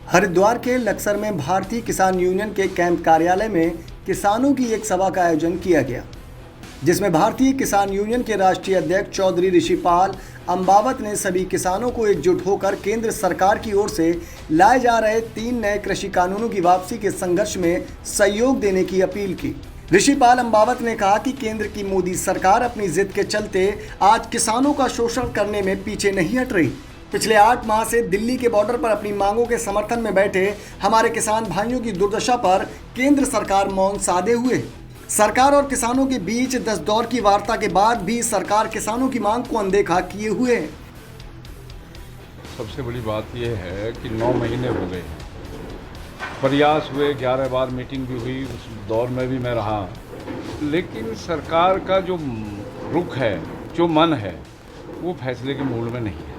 हरिद्वार के लक्सर में भारतीय किसान यूनियन के कैंप कार्यालय में किसानों की एक सभा का आयोजन किया गया, जिसमें भारतीय किसान यूनियन के राष्ट्रीय अध्यक्ष चौधरी ऋषिपाल अम्बावत ने सभी किसानों को एकजुट होकर केंद्र सरकार की ओर से लाए जा रहे 3 नए कृषि कानूनों की वापसी के संघर्ष में सहयोग देने की अपील की। ऋषिपाल अम्बावत ने कहा कि केंद्र की मोदी सरकार अपनी जिद के चलते आज किसानों का शोषण करने में पीछे नहीं हट रही। पिछले 8 माह से दिल्ली के बॉर्डर पर अपनी मांगों के समर्थन में बैठे हमारे किसान भाइयों की दुर्दशा पर केंद्र सरकार मौन साधे हुए है। सरकार और किसानों के बीच 10 दौर की वार्ता के बाद भी सरकार किसानों की मांग को अनदेखा किए हुए है। सबसे बड़ी बात यह है कि 9 महीने हो गए, प्रयास हुए, 11 बार मीटिंग भी हुई, उस दौर में भी मैं रहा, लेकिन सरकार का जो रुख है, जो मन है, वो फैसले के मूड में नहीं है।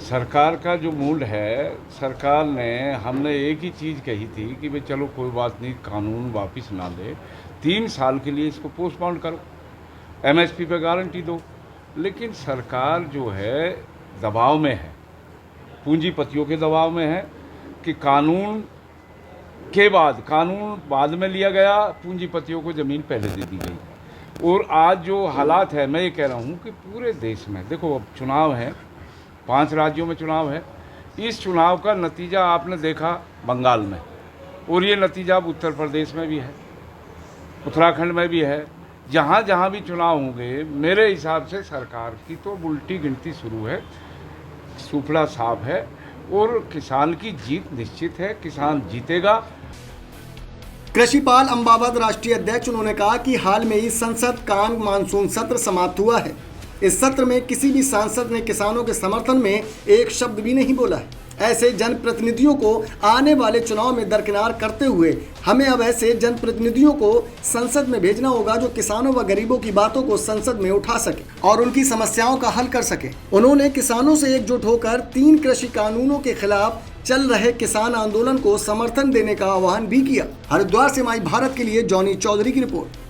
सरकार का जो मूड है, सरकार ने हमने एक ही चीज़ कही थी कि भाई चलो कोई बात नहीं, कानून वापस ना ले, 3 साल के लिए इसको पोस्टपोन करो, एमएसपी पे गारंटी दो। लेकिन सरकार जो है दबाव में है, पूंजीपतियों के दबाव में है कि कानून बाद में लिया गया, पूंजीपतियों को ज़मीन पहले दे दी गई। और आज जो हालात है, मैं ये कह रहा हूँ कि पूरे देश में देखो, अब चुनाव है, 5 राज्यों में चुनाव है। इस चुनाव का नतीजा आपने देखा बंगाल में, और ये नतीजा अब उत्तर प्रदेश में भी है, उत्तराखंड में भी है। जहाँ जहाँ भी चुनाव होंगे, मेरे हिसाब से सरकार की तो उल्टी गिनती शुरू है, सूफला साफ है, और किसान की जीत निश्चित है, किसान जीतेगा। कृषिपाल अम्बावत राष्ट्रीय अध्यक्ष, उन्होंने कहा कि हाल में ही संसद का मानसून सत्र समाप्त हुआ है। इस सत्र में किसी भी सांसद ने किसानों के समर्थन में एक शब्द भी नहीं बोला है। ऐसे जनप्रतिनिधियों को आने वाले चुनाव में दरकिनार करते हुए हमें अब ऐसे जनप्रतिनिधियों को संसद में भेजना होगा जो किसानों व गरीबों की बातों को संसद में उठा सके और उनकी समस्याओं का हल कर सके। उन्होंने किसानों से एकजुट होकर 3 कृषि कानूनों के खिलाफ चल रहे किसान आंदोलन को समर्थन देने का आह्वान भी किया। हरिद्वार से माई भारत के लिए जॉनी चौधरी की रिपोर्ट।